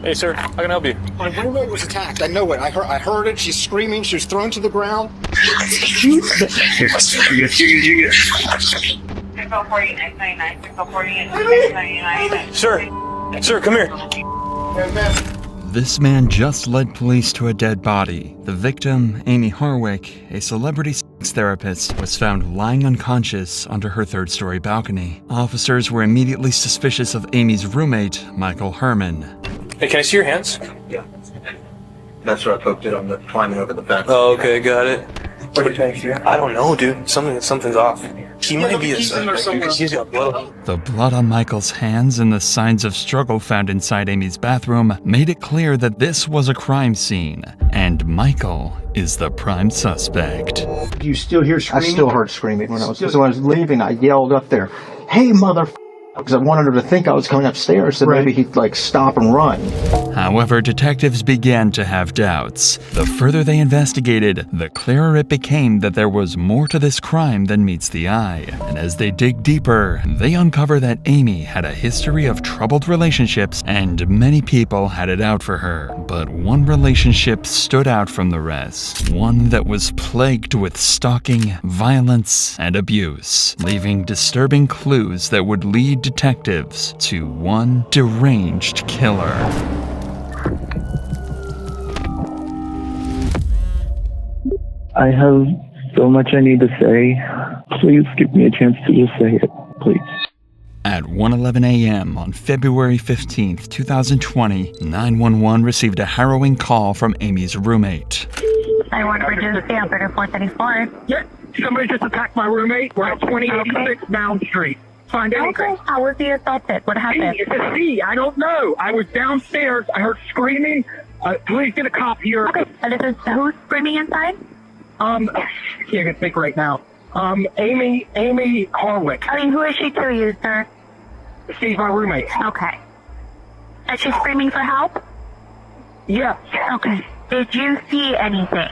Hey, sir, how can I help you? My roommate was attacked. I know it. I heard it. She's screaming. She was thrown to the ground. Sir, come here. This man just led police to a dead body. The victim, Amy Harwick, a celebrity sex therapist, was found lying unconscious under her third-story balcony. Officers were immediately suspicious of Amy's roommate, Michael Herman. Hey, can I see your hands? Yeah. That's where I poked it on the climbing over the fence. Oh, okay, got it. What do you think here? I don't know, dude. Something's off. He might be a suspect because he's got blood. The blood on Michael's hands and the signs of struggle found inside Amy's bathroom made it clear that this was a crime scene, and Michael is the prime suspect. Do you still hear screaming? I still heard screaming when I was leaving. I yelled up there, "Hey, mother!" Because I wanted her to think I was coming upstairs, so maybe he'd stop and run. However, detectives began to have doubts. The further they investigated, the clearer it became that there was more to this crime than meets the eye. And as they dig deeper, they uncover that Amy had a history of troubled relationships and many people had it out for her. But one relationship stood out from the rest. One that was plagued with stalking, violence, and abuse, leaving disturbing clues that would lead detectives to one deranged killer. I have so much I need to say. Please give me a chance to just say it, please. At 1:11 a.m. on February 15th, 2020, 911 received a harrowing call from Amy's roommate. I want to reduce the 3434. Yeah, somebody just attacked my roommate. We're at 2086 Mound Street. Find anything. Okay, how was he assaulted? What happened? It's a C. I don't know. I was downstairs. I heard screaming. Please get a cop here. Okay, and this is who's screaming inside? Can't think right now. Amy Harwick. I mean, who is she to you, sir? She's my roommate. Okay. Is she screaming for help? Yeah. Okay. Did you see anything?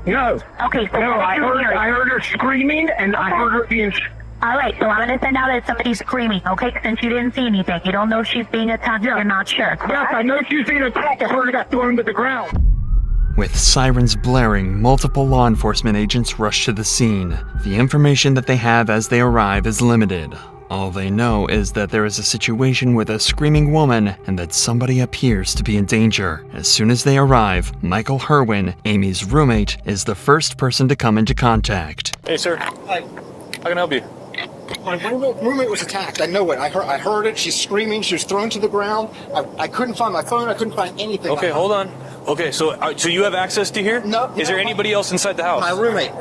No. Okay, so No, what I did you hear? heard her screaming, and I heard her being... All right, so I'm going to send out that somebody's screaming, okay? Since you didn't see anything. You don't know if she's being attacked, you're not sure. Yes, I know she's being attacked. I heard her got thrown to the ground. With sirens blaring, multiple law enforcement agents rush to the scene. The information that they have as they arrive is limited. All they know is that there is a situation with a screaming woman and that somebody appears to be in danger. As soon as they arrive, Michael Herwin, Amy's roommate, is the first person to come into contact. Hey, sir. Hi. How can I help you? My roommate was attacked. I know it. I heard it. She's screaming. She was thrown to the ground. I couldn't find my phone. I couldn't find anything. Okay, hold on. Okay, so you have access to here? No. Is there anybody else inside the house? My roommate.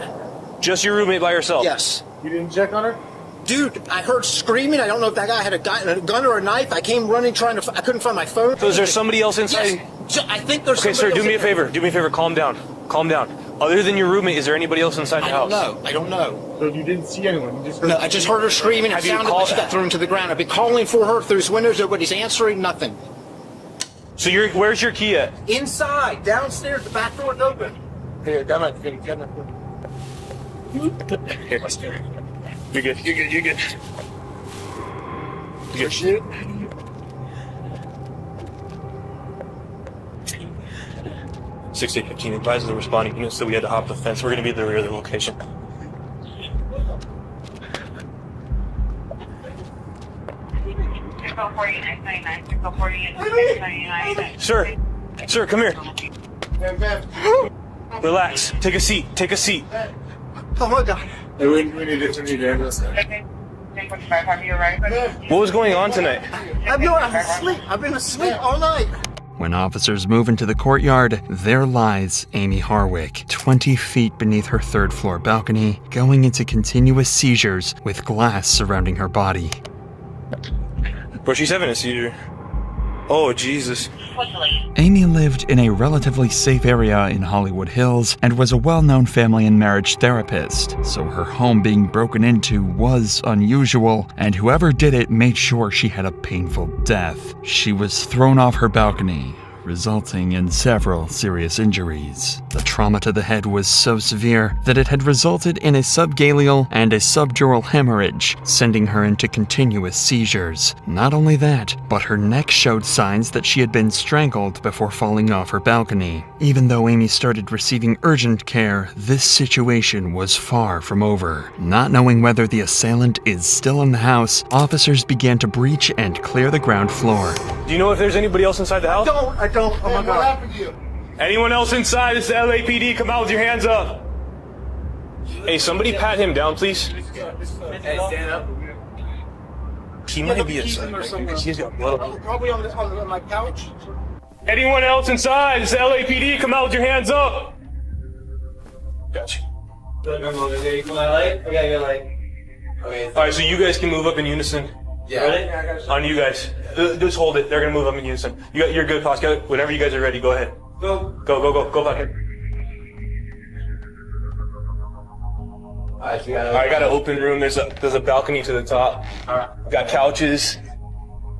Just your roommate by herself? Yes. You didn't check on her? Dude, I heard screaming. I don't know if that guy had a gun or a knife. I came running I couldn't find my phone. So is there somebody else inside? Yes. I think there's Okay, sir, somebody do me a else favor. Do me a favor. Calm down. Calm down. Other than your roommate, is there anybody else inside the house? I don't know. So you didn't see anyone? You just heard... No, I just heard her screaming. It Have you sounded like called- she got thrown to the ground. I've been calling for her through his windows. Nobody's answering. Nothing. So where's your key at? Inside, downstairs, the back door's open. Here, got my phone. Here. You're good. You're good. Shit. Six 815 advises the responding units that we had to hop the fence. We're going to be at the rear of the location. Sir, come here. Relax. Take a seat. Take a seat. Oh my God. Hey, we need to ambulance. What was going on tonight? I've been asleep. I've been asleep all night. When officers move into the courtyard, there lies Amy Harwick, 20 feet beneath her third-floor balcony, going into continuous seizures with glass surrounding her body. Bro, she's having a seizure. Oh, Jesus. Amy lived in a relatively safe area in Hollywood Hills and was a well-known family and marriage therapist, so her home being broken into was unusual, and whoever did it made sure she had a painful death. She was thrown off her balcony, resulting in several serious injuries. The trauma to the head was so severe that it had resulted in a subgaleal and a subdural hemorrhage, sending her into continuous seizures. Not only that, but her neck showed signs that she had been strangled before falling off her balcony. Even though Amy started receiving urgent care, this situation was far from over. Not knowing whether the assailant is still in the house, officers began to breach and clear the ground floor. Do you know if there's anybody else inside the house? I don't. Oh my God. What happened to you? Anyone else inside? This is LAPD. Come out with your hands up. Hey, somebody pat him down, please. Hey, stand up. He might be a suspect. He's got blood. Probably on my couch. Anyone else inside? This is LAPD. Come out with your hands up. Gotcha. Alright, so you guys can move up in unison. Yeah. Ready? On you guys. Just hold it. They're gonna move up in unison. You're good, Pascal. Whenever you guys are ready, go ahead. Go back here. Alright, I got an open room. There's a balcony to the top. Alright. Got couches.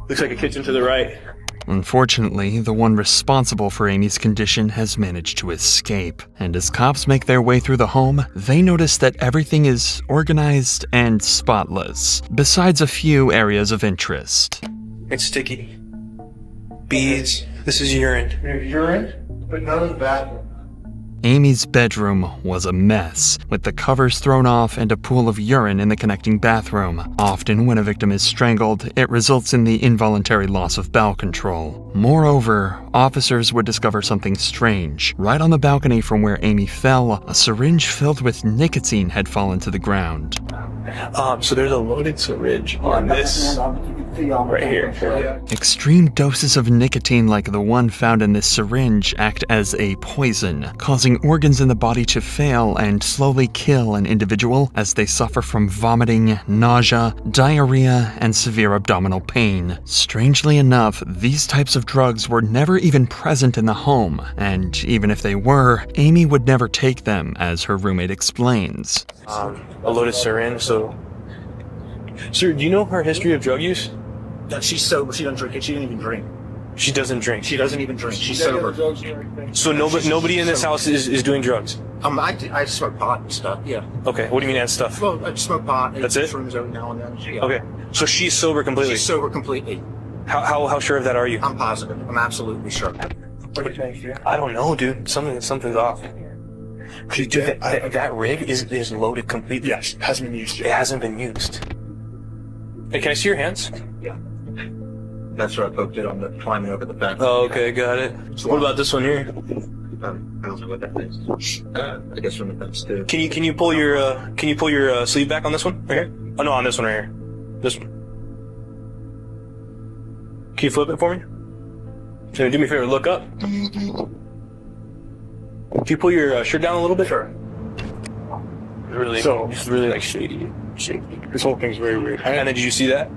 Looks like a kitchen to the right. Unfortunately, the one responsible for Amy's condition has managed to escape, and as cops make their way through the home, they notice that everything is organized and spotless, besides a few areas of interest. It's sticky. Bees. This is urine. Urine? But none of the bathroom. Amy's bedroom was a mess, with the covers thrown off and a pool of urine in the connecting bathroom. Often, when a victim is strangled, it results in the involuntary loss of bowel control. Moreover, officers would discover something strange. Right on the balcony from where Amy fell, a syringe filled with nicotine had fallen to the ground. So there's a loaded syringe on this right here. Extreme doses of nicotine like the one found in this syringe act as a poison, causing organs in the body to fail and slowly kill an individual as they suffer from vomiting, nausea, diarrhea, and severe abdominal pain. Strangely enough, these types of drugs were never even present in the home, and even if they were, Amy would never take them, as her roommate explains. A loaded syringe, so... Sir, do you know her history of drug use? She's sober. She doesn't drink it. She didn't even drink. She doesn't drink. She doesn't even drink. She's sober. So nobody in this house is doing drugs? I smoke pot and stuff, yeah. Okay, what do you mean and stuff? Well, I smoke pot. And That's it? Shrooms every now and then. Yeah. Okay, so she's sober completely? She's sober completely. How sure of that are you? I'm positive. I'm absolutely sure. I don't know, dude. Something's off. Dude, that rig is loaded completely. Yes, it hasn't been used yet. It hasn't been used. Hey, can I see your hands? Yeah. That's where I poked it on the climbing over the fence. Oh, okay, got it. So what about this one here? I don't know what that is. I guess from the fence too. Can you pull your sleeve back on this one right here? Oh no, on this one right here. This one. Can you flip it for me? Can you do me a favor? Look up. Can you pull your shirt down a little bit? Sure. It's really like shady. This whole thing's very weird. And then did you see that?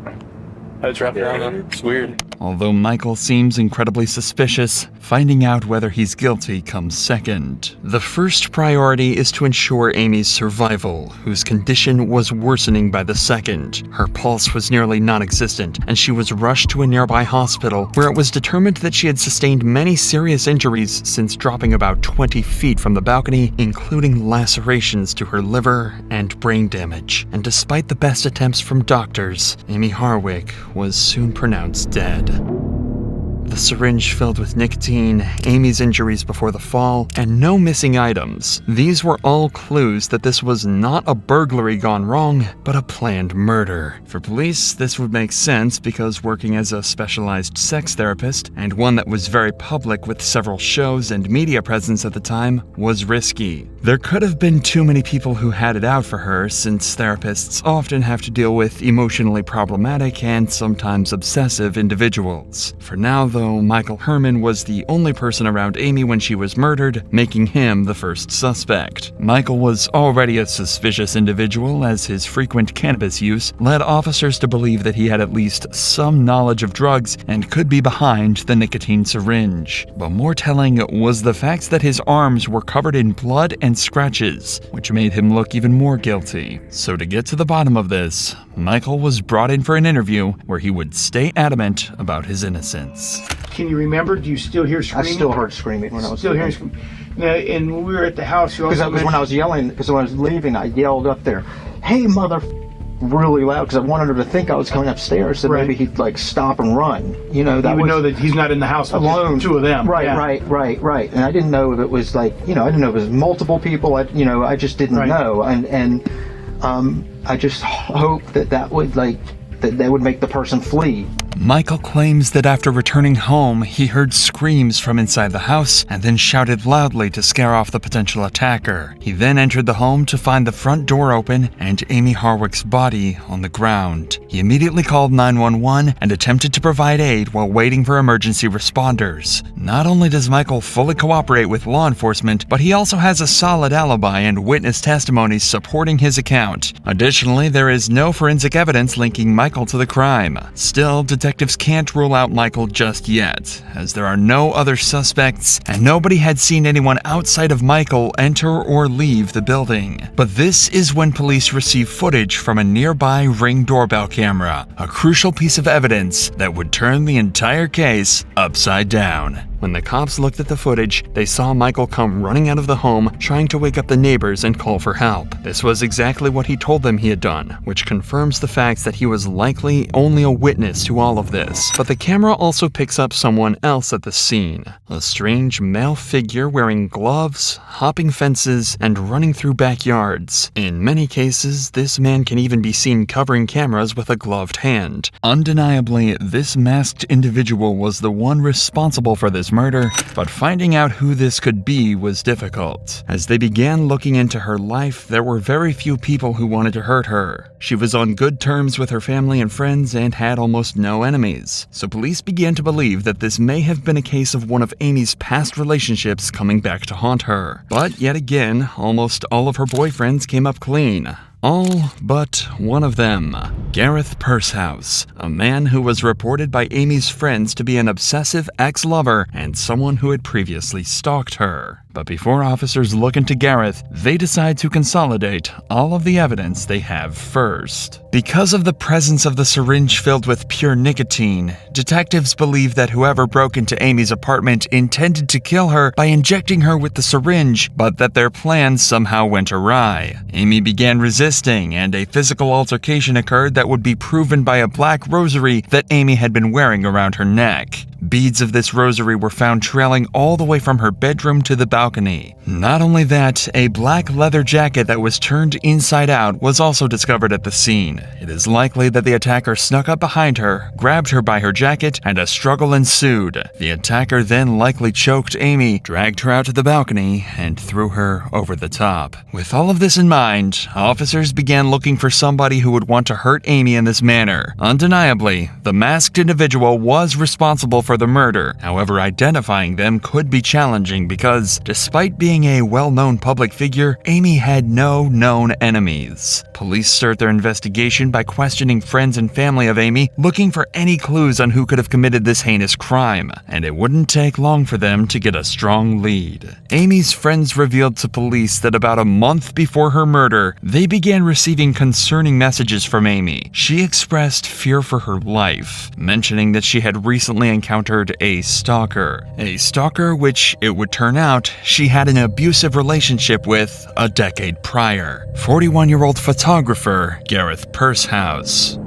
How it's wrapped around them? It's weird. Although Michael seems incredibly suspicious, finding out whether he's guilty comes second. The first priority is to ensure Amy's survival, whose condition was worsening by the second. Her pulse was nearly non-existent, and she was rushed to a nearby hospital, where it was determined that she had sustained many serious injuries since dropping about 20 feet from the balcony, including lacerations to her liver and brain damage. And despite the best attempts from doctors, Amy Harwick was soon pronounced dead. The syringe filled with nicotine, Amy's injuries before the fall, and no missing items. These were all clues that this was not a burglary gone wrong, but a planned murder. For police, this would make sense because working as a specialized sex therapist, and one that was very public with several shows and media presence at the time, was risky. There could have been too many people who had it out for her, since therapists often have to deal with emotionally problematic and sometimes obsessive individuals. For now, though, Michael Herman was the only person around Amy when she was murdered, making him the first suspect. Michael was already a suspicious individual, as his frequent cannabis use led officers to believe that he had at least some knowledge of drugs and could be behind the nicotine syringe. But more telling was the fact that his arms were covered in blood and and scratches, which made him look even more guilty. So to get to the bottom of this, Michael was brought in for an interview where he would stay adamant about his innocence. Can you remember? Do you still hear screaming? I still heard screaming when I was still hearing screaming. Now, and when we were at the house, you also because when I was yelling, because when I was leaving, I yelled up there, "Hey, mother!" really loud because I wanted her to think I was coming upstairs, so maybe he'd like stop and run. You know, that would know that he's not in the house alone. Two of them. Right, yeah. right. And I didn't know if it was like, I didn't know if it was multiple people. I just didn't know. And I just hope that would that would make the person flee. Michael claims that after returning home, he heard screams from inside the house and then shouted loudly to scare off the potential attacker. He then entered the home to find the front door open and Amy Harwick's body on the ground. He immediately called 911 and attempted to provide aid while waiting for emergency responders. Not only does Michael fully cooperate with law enforcement, but he also has a solid alibi and witness testimonies supporting his account. Additionally, there is no forensic evidence linking Michael to the crime. Still, detectives can't rule out Michael just yet, as there are no other suspects and nobody had seen anyone outside of Michael enter or leave the building. But this is when police receive footage from a nearby Ring doorbell camera, a crucial piece of evidence that would turn the entire case upside down. When the cops looked at the footage, they saw Michael come running out of the home, trying to wake up the neighbors and call for help. This was exactly what he told them he had done, which confirms the fact that he was likely only a witness to all of this. But the camera also picks up someone else at the scene. A strange male figure wearing gloves, hopping fences, and running through backyards. In many cases, this man can even be seen covering cameras with a gloved hand. Undeniably, this masked individual was the one responsible for this murder, but finding out who this could be was difficult. As they began looking into her life, there were very few people who wanted to hurt her. She was on good terms with her family and friends and had almost no enemies. So police began to believe that this may have been a case of one of Amy's past relationships coming back to haunt her. But yet again, almost all of her boyfriends came up clean. All but one of them, Gareth Pursehouse, a man who was reported by Amy's friends to be an obsessive ex-lover and someone who had previously stalked her. But before officers look into Gareth, they decide to consolidate all of the evidence they have first. Because of the presence of the syringe filled with pure nicotine, detectives believe that whoever broke into Amy's apartment intended to kill her by injecting her with the syringe, but that their plans somehow went awry. Amy began resisting, and a physical altercation occurred that would be proven by a black rosary that Amy had been wearing around her neck. Beads of this rosary were found trailing all the way from her bedroom to the balcony. Not only that, a black leather jacket that was turned inside out was also discovered at the scene. It is likely that the attacker snuck up behind her, grabbed her by her jacket, and a struggle ensued. The attacker then likely choked Amy, dragged her out to the balcony, and threw her over the top. With all of this in mind, officers began looking for somebody who would want to hurt Amy in this manner. Undeniably, the masked individual was responsible for the murder. However, identifying them could be challenging because, despite being a well-known public figure, Amy had no known enemies. Police start their investigation by questioning friends and family of Amy, looking for any clues on who could have committed this heinous crime, and it wouldn't take long for them to get a strong lead. Amy's friends revealed to police that about a month before her murder, they began receiving concerning messages from Amy. She expressed fear for her life, mentioning that she had recently encountered a stalker. A stalker which, it would turn out, she had an abusive relationship with a decade prior. 41-year-old photographer Gareth Pursehouse.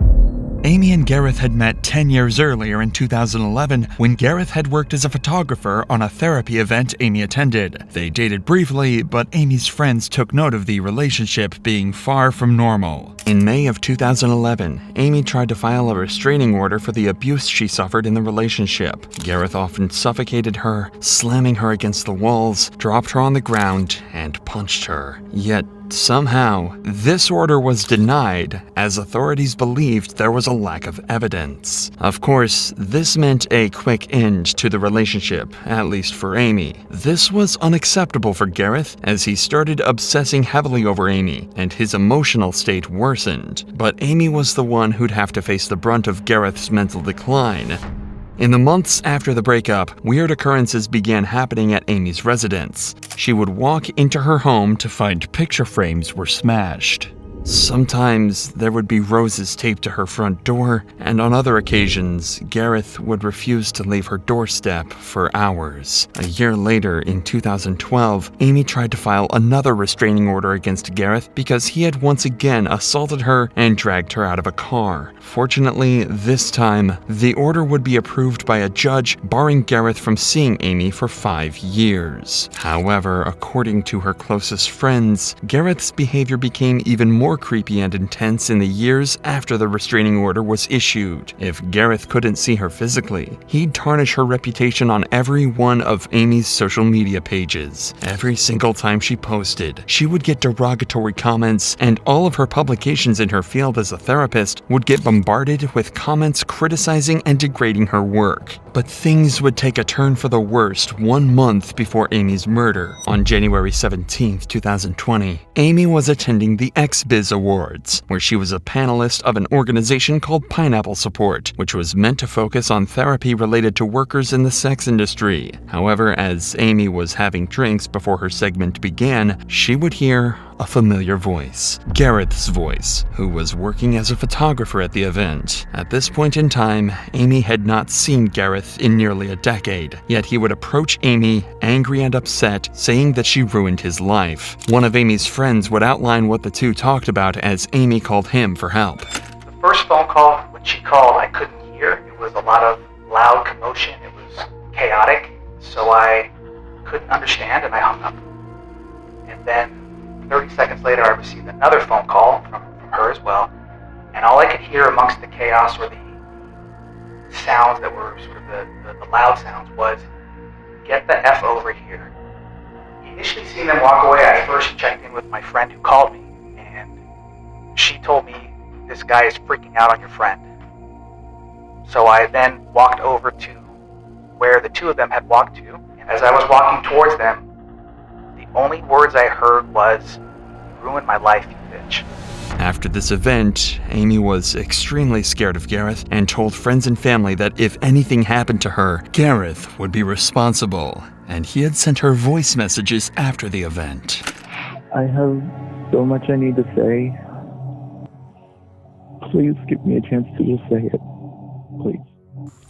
Amy and Gareth had met 10 years earlier in 2011 when Gareth had worked as a photographer on a therapy event Amy attended. They dated briefly, but Amy's friends took note of the relationship being far from normal. In May of 2011, Amy tried to file a restraining order for the abuse she suffered in the relationship. Gareth often suffocated her, slamming her against the walls, dropped her on the ground, and punched her. Yet, somehow, this order was denied as authorities believed there was a lack of evidence. Of course, this meant a quick end to the relationship, at least for Amy. This was unacceptable for Gareth as he started obsessing heavily over Amy, and his emotional state worsened. But Amy was the one who'd have to face the brunt of Gareth's mental decline. In the months after the breakup, weird occurrences began happening at Amy's residence. She would walk into her home to find picture frames were smashed. Sometimes there would be roses taped to her front door, and on other occasions, Gareth would refuse to leave her doorstep for hours. A year later, in 2012, Amy tried to file another restraining order against Gareth because he had once again assaulted her and dragged her out of a car. Fortunately, this time, the order would be approved by a judge, barring Gareth from seeing Amy for 5 years. However, according to her closest friends, Gareth's behavior became even more creepy and intense in the years after the restraining order was issued. If Gareth couldn't see her physically, he'd tarnish her reputation on every one of Amy's social media pages. Every single time she posted, she would get derogatory comments, and all of her publications in her field as a therapist would get bombarded with comments criticizing and degrading her work. But things would take a turn for the worst 1 month before Amy's murder. On January 17, 2020, Amy was attending the XBiz Awards, where she was a panelist of an organization called Pineapple Support, which was meant to focus on therapy related to workers in the sex industry. However, as Amy was having drinks before her segment began, she would hear a familiar voice, Gareth's voice, who was working as a photographer at the event. At this point in time, Amy had not seen Gareth in nearly a decade, yet he would approach Amy, angry and upset, saying that she ruined his life. One of Amy's friends would outline what the two talked about as Amy called him for help. The first phone call, when she called, I couldn't hear. It was a lot of loud commotion. It was chaotic, so I couldn't understand, and I hung up. And then 30 seconds later, I received another phone call from her as well, and all I could hear amongst the chaos or the sounds that were sort of the loud sounds was, "Get the F over here." Initially seeing them walk away, I first checked in with my friend who called me, and she told me, "This guy is freaking out on your friend." So I then walked over to where the two of them had walked to, and as I was walking towards them, the only words I heard was, "You ruined my life, you bitch." After this event, Amy was extremely scared of Gareth and told friends and family that if anything happened to her, Gareth would be responsible, and he had sent her voice messages after the event. I have so much I need to say. Please give me a chance to just say it. Please.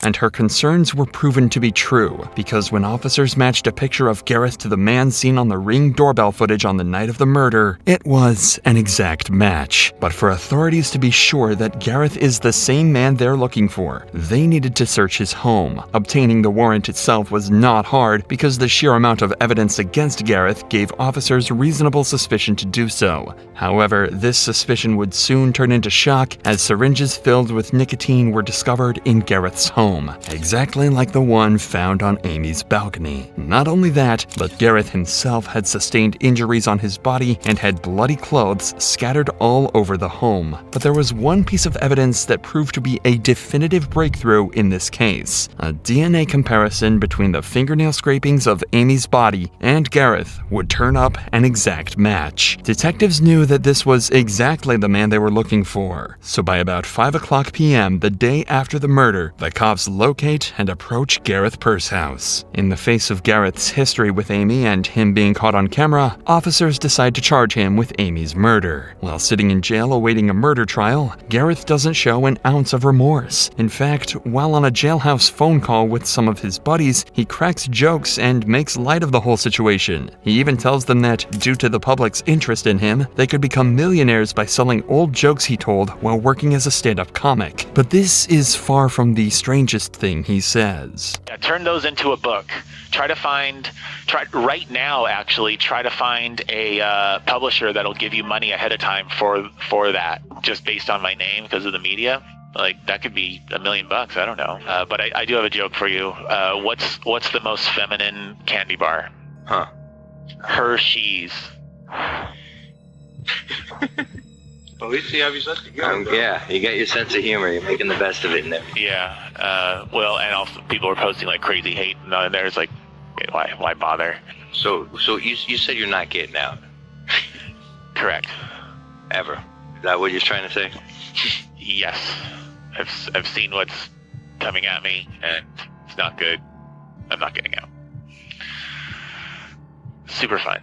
And her concerns were proven to be true, because when officers matched a picture of Gareth to the man seen on the Ring doorbell footage on the night of the murder, it was an exact match. But for authorities to be sure that Gareth is the same man they're looking for, they needed to search his home. Obtaining the warrant itself was not hard, because the sheer amount of evidence against Gareth gave officers reasonable suspicion to do so. However, this suspicion would soon turn into shock as syringes filled with nicotine were discovered in Gareth's home, exactly like the one found on Amy's balcony. Not only that, but Gareth himself had sustained injuries on his body and had bloody clothes scattered all over the home. But there was one piece of evidence that proved to be a definitive breakthrough in this case. A DNA comparison between the fingernail scrapings of Amy's body and Gareth would turn up an exact match. Detectives knew that this was exactly the man they were looking for. So by about 5 p.m. the day after the murder, the cops locate and approach Gareth Purse house. In the face of Gareth's history with Amy and him being caught on camera, officers decide to charge him with Amy's murder. While sitting in jail awaiting a murder trial, Gareth doesn't show an ounce of remorse. In fact, while on a jailhouse phone call with some of his buddies, he cracks jokes and makes light of the whole situation. He even tells them that, due to the public's interest in him, they could become millionaires by selling old jokes he told while working as a stand-up comic. But this is far from the strangest thing he says. Yeah, turn those into a book. Try right now to find a publisher that'll give you money ahead of time for that, just based on my name because of the media. Like, that could be $1 million, I don't know. But I do have a joke for you. What's the most feminine candy bar? Huh. Hershey's. At least you have your sense of humor. Yeah, you got your sense of humor. You're making the best of it in there. Yeah. Well, and also people are posting like crazy hate, and there's like, why bother? So you said you're not getting out. Correct. Ever. Is that what you're trying to say? Yes. I've seen what's coming at me, and It's not good. I'm not getting out. Super fun.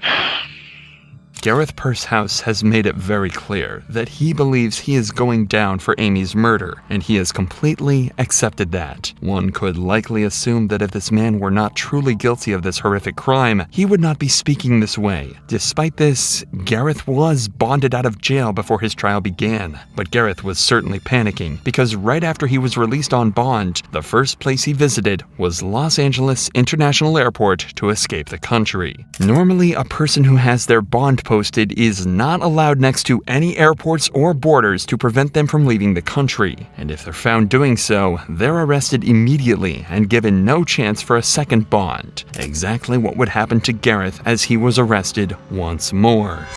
Gareth Pursehouse has made it very clear that he believes he is going down for Amy's murder, and he has completely accepted that. One could likely assume that if this man were not truly guilty of this horrific crime, he would not be speaking this way. Despite this, Gareth was bonded out of jail before his trial began, but Gareth was certainly panicking, because right after he was released on bond, the first place he visited was Los Angeles International Airport to escape the country. Normally, a person who has their bond posted is not allowed next to any airports or borders to prevent them from leaving the country, and if they're found doing so, they're arrested immediately and given no chance for a second bond. Exactly what would happen to Gareth as he was arrested once more.